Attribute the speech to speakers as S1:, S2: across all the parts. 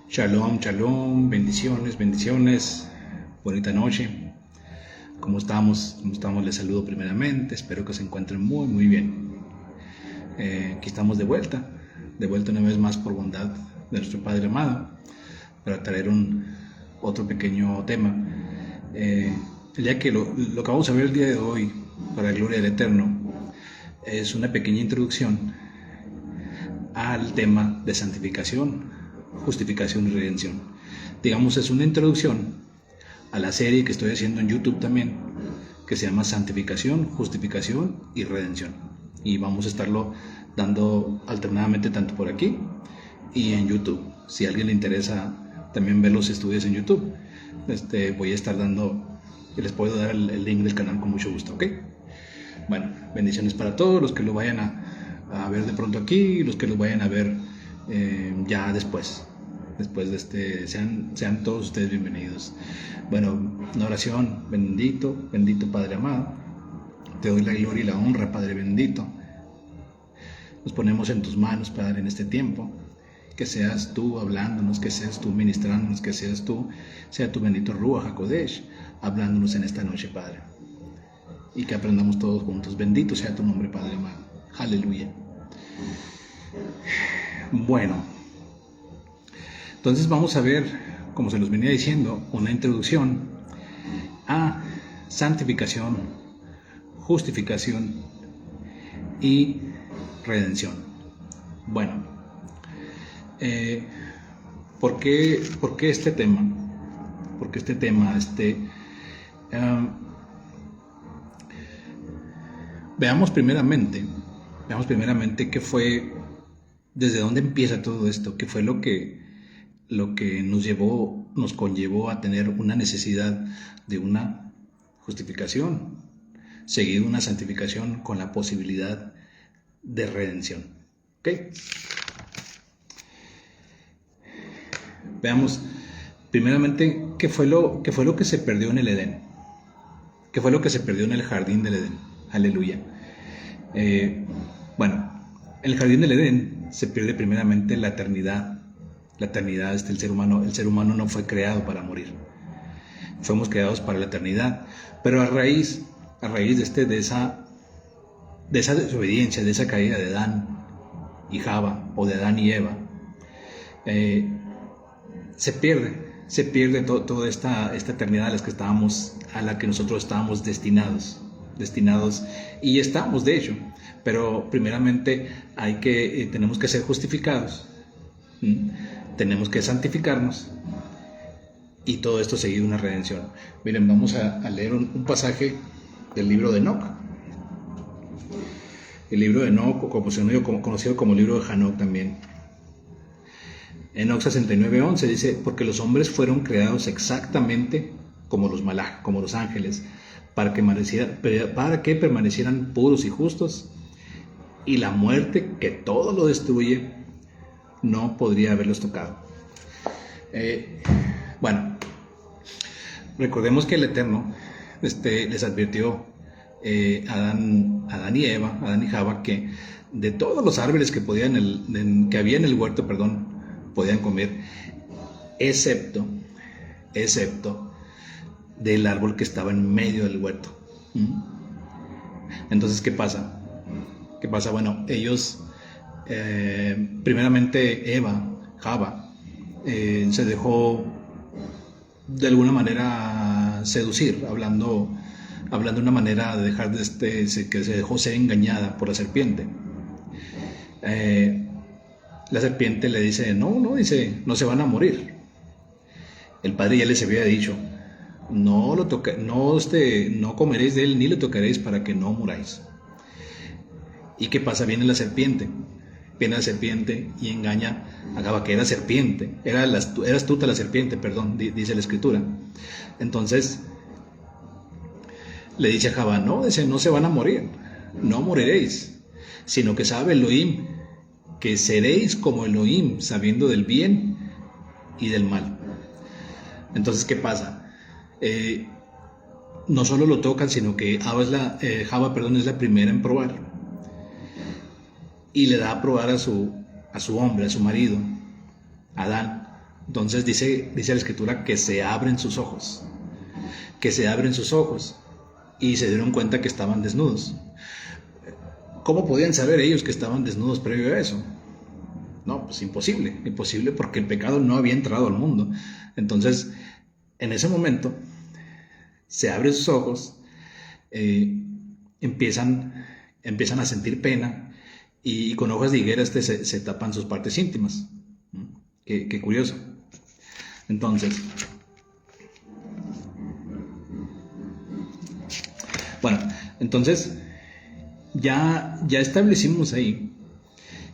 S1: Shalom, shalom, bendiciones, bendiciones, bonita noche. ¿Cómo estamos? ¿Cómo estamos? Les saludo primeramente, espero que se encuentren muy, muy bien. Aquí estamos de vuelta una vez más por bondad de nuestro Padre amado, para traer otro pequeño tema. El día que lo que vamos a ver el día de hoy, para la gloria del Eterno, es una pequeña introducción al tema de santificación, justificación y redención. Digamos, es una introducción a la serie que estoy haciendo en YouTube también, que se llama Santificación, Justificación y Redención. Y vamos a estarlo dando alternadamente tanto por aquí y en YouTube. Si a alguien le interesa también ver los estudios en YouTube, voy a estar dando, les puedo dar el link del canal con mucho gusto, ¿ok? Bueno, bendiciones para todos los que lo vayan a ver de pronto aquí y los que lo vayan a ver ya después de sean todos ustedes bienvenidos. Bueno, una oración. Bendito Padre amado, te doy la gloria y la honra, Padre bendito. Nos ponemos en tus manos, Padre, en este tiempo. Que seas tú hablándonos, que seas tú ministrándonos, que sea tu bendito Ruach HaKodesh hablándonos en esta noche, Padre. Y que aprendamos todos juntos. Bendito sea tu nombre, Padre amado. Aleluya. Bueno, entonces vamos a ver, como se nos venía diciendo, una introducción a santificación, justificación y redención. Bueno, ¿por qué este tema? Porque este tema, veamos primeramente qué fue, desde dónde empieza todo esto, qué fue lo que nos conllevó a tener una necesidad de una justificación, seguido una santificación con la posibilidad de redención. ¿Ok? Veamos primeramente qué fue lo que se perdió en el Edén. ¿Qué fue lo que se perdió en el jardín del Edén? Aleluya. Bueno, en el jardín del Edén se pierde primeramente la eternidad. La eternidad es el ser humano. El ser humano no fue creado para morir. Fuimos creados para la eternidad. Pero a raíz de esa desobediencia, de esa caída de Adán y Java, o de Adán y Eva, se pierde toda esta eternidad a la que nosotros estábamos destinados, y estamos, de hecho. Pero primeramente tenemos que ser justificados. Tenemos que santificarnos, y todo esto seguido una redención. Miren, vamos a leer un pasaje del libro de Enoc. El libro de Enoc, conocido como el libro de Hanoc también. Enoc 69:11 dice: porque los hombres fueron creados exactamente como los malaj, como los ángeles, para que permanecieran puros y justos, y la muerte, que todo lo destruye, no podría haberlos tocado. Bueno, recordemos que el Eterno les advirtió a Adán y Eva, Adán y Java, que de todos los árboles que había en el huerto, podían comer, excepto del árbol que estaba en medio del huerto. Entonces, ¿qué pasa? Bueno, ellos, primeramente Java, se dejó de alguna manera seducir, hablando de una manera de dejar que se dejó ser engañada por la serpiente. La serpiente le dice, no se van a morir. El padre ya les había dicho, no comeréis de él ni lo tocaréis para que no muráis. ¿Y qué pasa? Viene la serpiente y engaña a Java, que era serpiente, era astuta la serpiente, dice la escritura. Entonces le dice a Java, no se van a morir, no moriréis, sino que sabe Elohim que seréis como Elohim, sabiendo del bien y del mal. Entonces, ¿qué pasa? No solo lo tocan, sino que Java es la primera en probar, y le da a probar a su hombre, a su marido, Adán, Entonces dice la escritura que se abren sus ojos, que se abren sus ojos y se dieron cuenta que estaban desnudos. ¿Cómo podían saber ellos que estaban desnudos previo a eso? No, pues imposible porque el pecado no había entrado al mundo. Entonces, en ese momento, se abren sus ojos, empiezan a sentir pena y con hojas de higuera se tapan sus partes íntimas. Qué curioso. Entonces, bueno, entonces ya establecimos ahí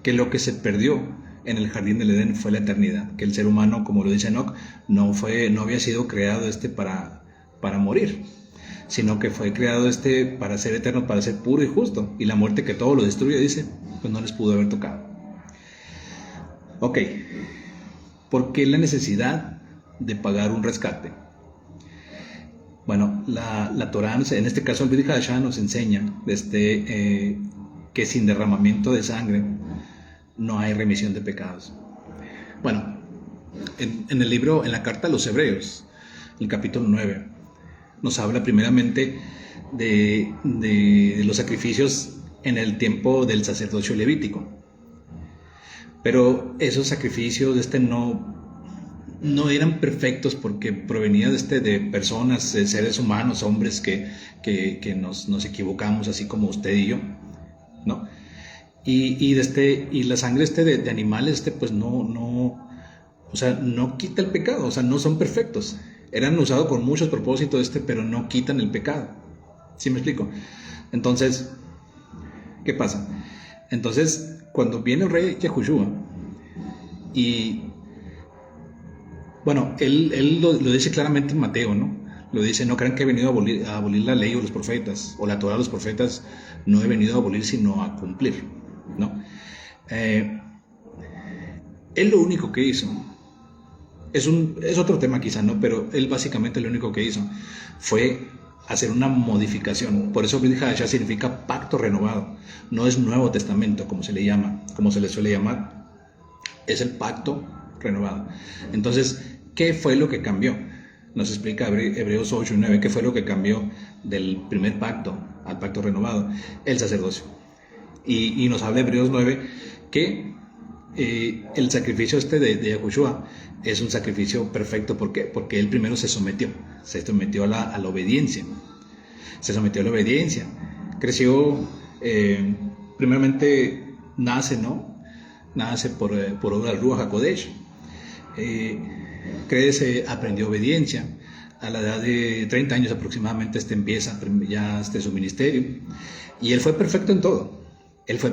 S1: que lo que se perdió en el jardín del Edén fue la eternidad, que el ser humano, como lo dice Enoch, no había sido creado para morir, sino que fue creado para ser eterno, para ser puro y justo, y la muerte que todo lo destruye, dice, pues no les pudo haber tocado. Ok, ¿por qué la necesidad de pagar un rescate? Bueno, la Torá, en este caso el Brit Hadashah, nos enseña que sin derramamiento de sangre no hay remisión de pecados. Bueno, en la carta a los Hebreos, el capítulo 9, nos habla primeramente de los sacrificios en el tiempo del sacerdocio levítico. Pero esos sacrificios no eran perfectos porque provenían de personas, de seres humanos, hombres que nos equivocamos, así como usted y yo, ¿no? Y la sangre de animales, pues no quita el pecado, o sea, no son perfectos. Eran usados con muchos propósitos, pero no quitan el pecado. ¿Sí me explico? Entonces, ¿qué pasa? Entonces, cuando viene el rey Yahushua, y bueno, él lo dice claramente en Mateo, ¿no? Lo dice: no crean que he venido a abolir la ley o los profetas, o la Torá de los profetas. No he venido a abolir, sino a cumplir, ¿no? Él lo único que hizo, es otro tema quizá, ¿no? Pero él básicamente lo único que hizo fue hacer una modificación. Por eso Brit Hadashah significa pacto renovado. No es Nuevo Testamento, como se le suele llamar. Es el pacto renovado. Entonces, ¿qué fue lo que cambió? Nos explica Hebreos 8 y 9, ¿qué fue lo que cambió del primer pacto al pacto renovado? El sacerdocio. Y nos habla Hebreos 9 que el sacrificio de Yahushua es un sacrificio perfecto. ¿Por qué? Porque él primero se sometió a la obediencia. Se sometió a la obediencia. Creció, primeramente nace por obra del Ruach HaKodesh. Crece, aprendió obediencia. A la edad de 30 años aproximadamente empieza ya su ministerio. Y él fue perfecto en todo. Fue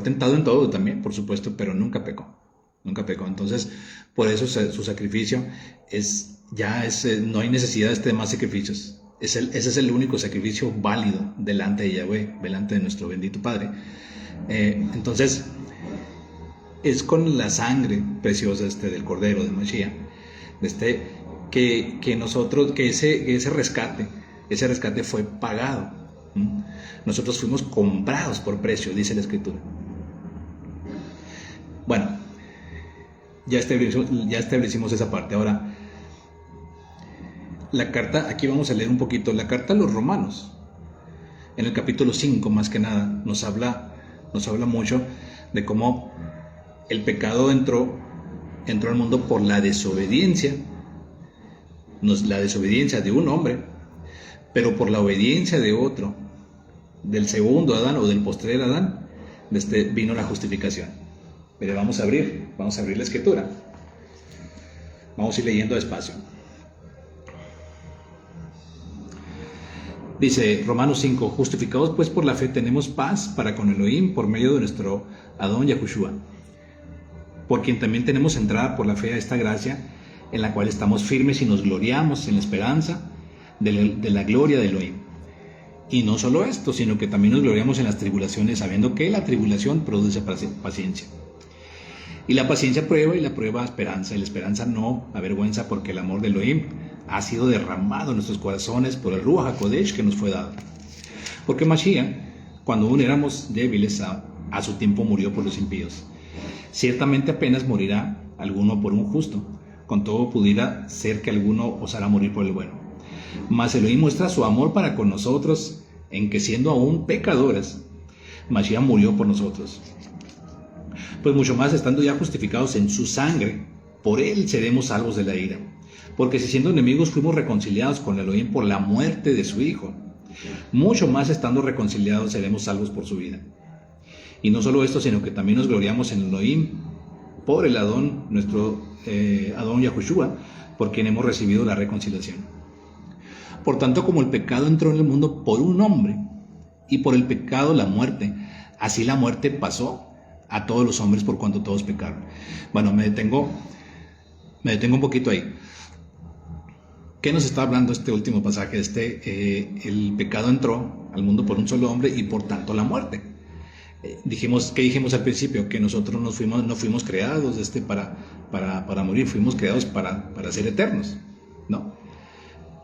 S1: tentado en todo también, por supuesto, pero nunca pecó. Entonces, por eso su sacrificio no hay necesidad de más sacrificios. Ese es el único sacrificio válido delante de Yahweh, delante de nuestro bendito Padre. Entonces, es con la sangre preciosa del Cordero de Mashiach, que ese rescate fue pagado. Nosotros fuimos comprados por precio, dice la Escritura. Bueno, ya establecimos esa parte. Ahora, la carta, aquí vamos a leer un poquito, la carta a los Romanos, en el capítulo 5 más que nada, nos habla mucho de cómo el pecado entró al mundo por la desobediencia de un hombre, pero por la obediencia de otro, del segundo Adán o del postrer Adán, vino la justificación. Pero vamos a abrir la Escritura. Vamos a ir leyendo despacio. Dice Romanos 5: justificados pues por la fe tenemos paz para con Elohim por medio de nuestro Adón Yahushua, por quien también tenemos entrada por la fe a esta gracia, en la cual estamos firmes y nos gloriamos en la esperanza de la gloria de Elohim. Y no solo esto, sino que también nos gloriamos en las tribulaciones, sabiendo que la tribulación produce paciencia. Y la paciencia prueba, y la prueba esperanza, y la esperanza no avergüenza, porque el amor de Elohim ha sido derramado en nuestros corazones por el Ruach HaKodesh que nos fue dado. Porque Mashiach, cuando aún éramos débiles, a su tiempo murió por los impíos. Ciertamente apenas morirá alguno por un justo, con todo pudiera ser que alguno osara morir por el bueno. Mas Elohim muestra su amor para con nosotros, en que siendo aún pecadores, Mashiach murió por nosotros. Pues mucho más estando ya justificados en su sangre, por él seremos salvos de la ira. Porque si siendo enemigos fuimos reconciliados con Elohim por la muerte de su Hijo, mucho más estando reconciliados seremos salvos por su vida. Y no solo esto, sino que también nos gloriamos en Elohim por el Adón, nuestro Adón Yahushua, por quien hemos recibido la reconciliación. Por tanto, como el pecado entró en el mundo por un hombre, y por el pecado la muerte, así la muerte pasó a todos los hombres por cuanto todos pecaron. Bueno, me detengo un poquito ahí. ¿Qué nos está hablando este último pasaje? El pecado entró al mundo por un solo hombre y por tanto la muerte. ¿Qué dijimos al principio? Que nosotros no fuimos creados para morir, fuimos creados para ser eternos, ¿no?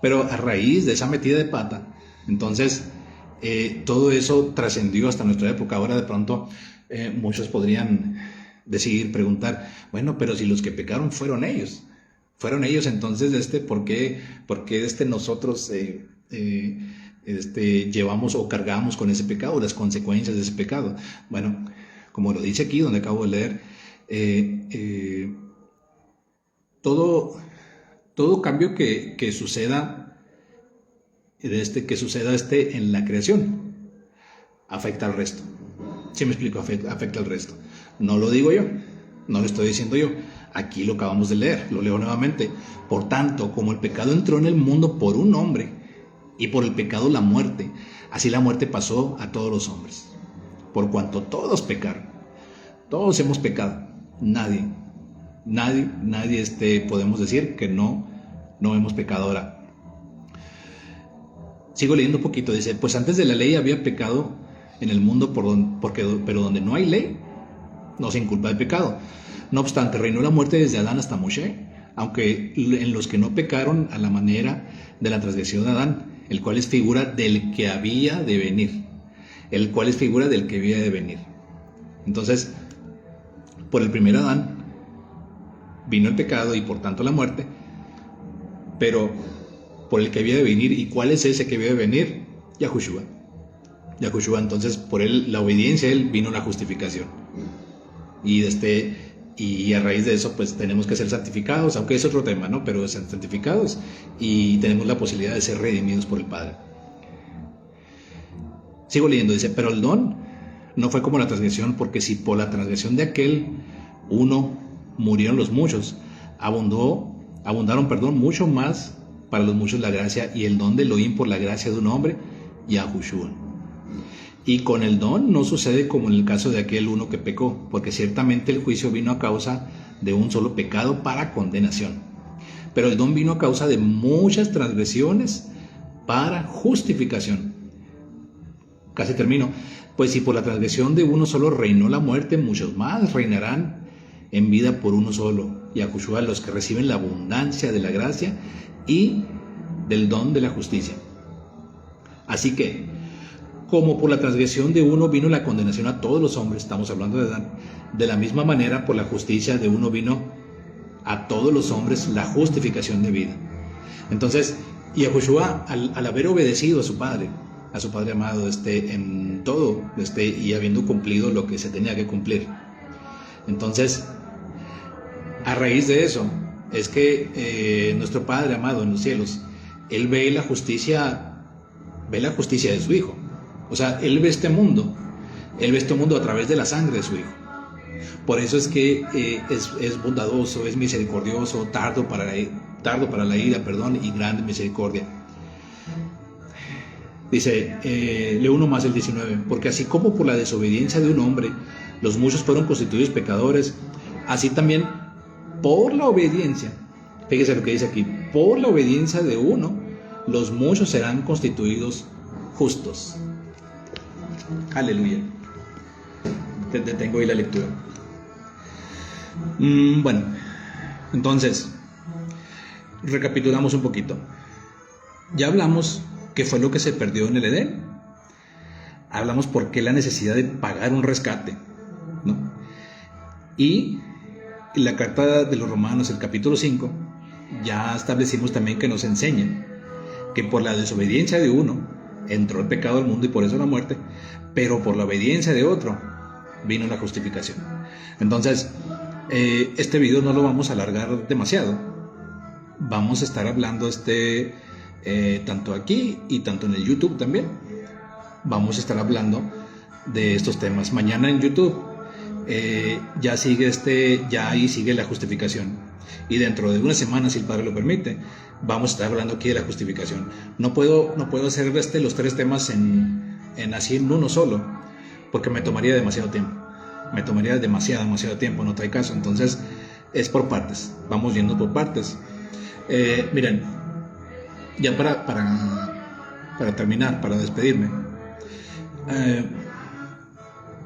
S1: Pero a raíz de esa metida de pata, entonces todo eso trascendió hasta nuestra época. Ahora de pronto muchos podrían preguntar, bueno, pero si los que pecaron fueron ellos, entonces ¿por qué nosotros llevamos o cargamos con ese pecado, las consecuencias de ese pecado? Bueno, como lo dice aquí donde acabo de leer, todo cambio que suceda en la creación afecta al resto. ¿Sí me explico? Afecta al resto. No lo digo yo, no lo estoy diciendo yo. Aquí lo acabamos de leer, lo leo nuevamente. Por tanto, como el pecado entró en el mundo por un hombre, y por el pecado la muerte, así la muerte pasó a todos los hombres. Por cuanto todos pecaron, todos hemos pecado. Nadie podemos decir que no hemos pecado. Ahora, sigo leyendo un poquito. Dice, pues antes de la ley había pecado en el mundo, pero donde no hay ley, no se inculpa de pecado. No obstante, reinó la muerte desde Adán hasta Moshe, aunque en los que no pecaron a la manera de la transgresión de Adán, el cual es figura del que había de venir. Entonces, por el primer Adán vino el pecado y por tanto la muerte, pero por el que había de venir. ¿Y cuál es ese que había de venir? Yahushua. Entonces, por él, la obediencia a él, vino la justificación. Y a raíz de eso, pues tenemos que ser santificados, aunque es otro tema, ¿no? Pero ser santificados y tenemos la posibilidad de ser redimidos por el Padre. Sigo leyendo, dice, pero el don no fue como la transgresión, porque si por la transgresión de aquel uno murieron los muchos, abundaron mucho más para los muchos la gracia y el don de Elohim por la gracia de un hombre, Yahushua. Y con el don no sucede como en el caso de aquel uno que pecó, porque ciertamente el juicio vino a causa de un solo pecado para condenación. Pero el don vino a causa de muchas transgresiones para justificación. Casi termino. Pues si por la transgresión de uno solo reinó la muerte, muchos más reinarán en vida por uno solo, Yahushua, los que reciben la abundancia de la gracia y del don de la justicia. Así que, como por la transgresión de uno vino la condenación a todos los hombres, estamos hablando de Adán, de la misma manera por la justicia de uno vino a todos los hombres la justificación de vida. Entonces, Yahushua, al haber obedecido a su Padre amado, en todo, y habiendo cumplido lo que se tenía que cumplir, entonces, a raíz de eso, es que nuestro Padre amado en los cielos, Él ve la justicia de su Hijo. O sea, Él ve este mundo a través de la sangre de su Hijo. Por eso es que es bondadoso, es misericordioso, tardo para la ira, y grande misericordia. Dice, leo uno más, el 19, porque así como por la desobediencia de un hombre los muchos fueron constituidos pecadores, así también por la obediencia, fíjese lo que dice aquí, por la obediencia de uno los muchos serán constituidos justos. Aleluya. Detengo ahí la lectura. Bueno, entonces, recapitulamos un poquito. Ya hablamos qué fue lo que se perdió en el Edén. Hablamos por qué la necesidad de pagar un rescate, ¿no? Y la carta de los Romanos, el capítulo 5, ya establecimos también que nos enseña que por la desobediencia de uno entró el pecado al mundo y por eso la muerte, pero por la obediencia de otro vino la justificación. Entonces, este video no lo vamos a alargar demasiado. Vamos a estar hablando tanto aquí y tanto en el YouTube también. Vamos a estar hablando de estos temas. Mañana en YouTube ya ahí sigue la justificación. Y dentro de una semana, si el Padre lo permite, vamos a estar hablando aquí de la justificación. No puedo hacer los 3 temas así en uno solo, porque me tomaría demasiado tiempo. Me tomaría demasiado tiempo, no trae caso. Entonces, es por partes. Vamos yendo por partes. Miren, ya para terminar, para despedirme.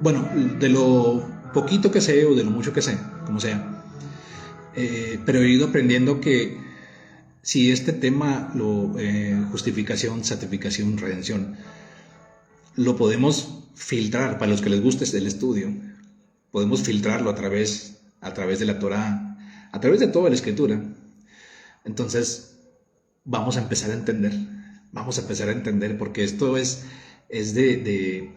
S1: Bueno, de lo poquito que sé o de lo mucho que sé, como sea, pero he ido aprendiendo que si este tema, justificación, santificación, redención, lo podemos filtrar, para los que les guste el estudio, podemos filtrarlo a través de la Torá, a través de toda la Escritura. Entonces, vamos a empezar a entender, porque esto es de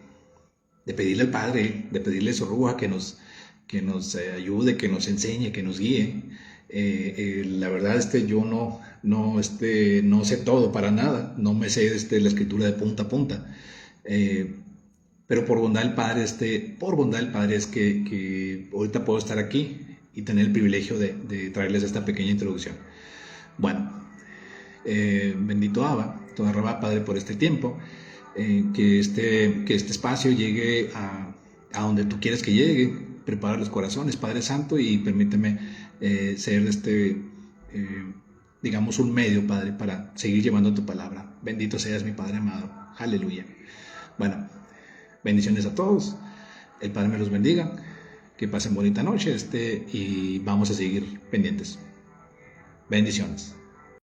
S1: pedirle al Padre, de pedirle a su Ruja que nos ayude, que nos enseñe, que nos guíe. La verdad, yo no sé todo para nada, no me sé la Escritura de punta a punta, pero por bondad del Padre, es que ahorita puedo estar aquí y tener el privilegio de traerles esta pequeña introducción. Bueno, bendito Abba, toda Rabá, Padre, por este tiempo, que este espacio llegue a donde tú quieres que llegue. Prepara los corazones, Padre Santo, y permíteme ser digamos, un medio, Padre, para seguir llevando tu palabra. Bendito seas, mi Padre amado. Aleluya. Bueno, bendiciones a todos. El Padre me los bendiga. Que pasen bonita noche y vamos a seguir pendientes. Bendiciones.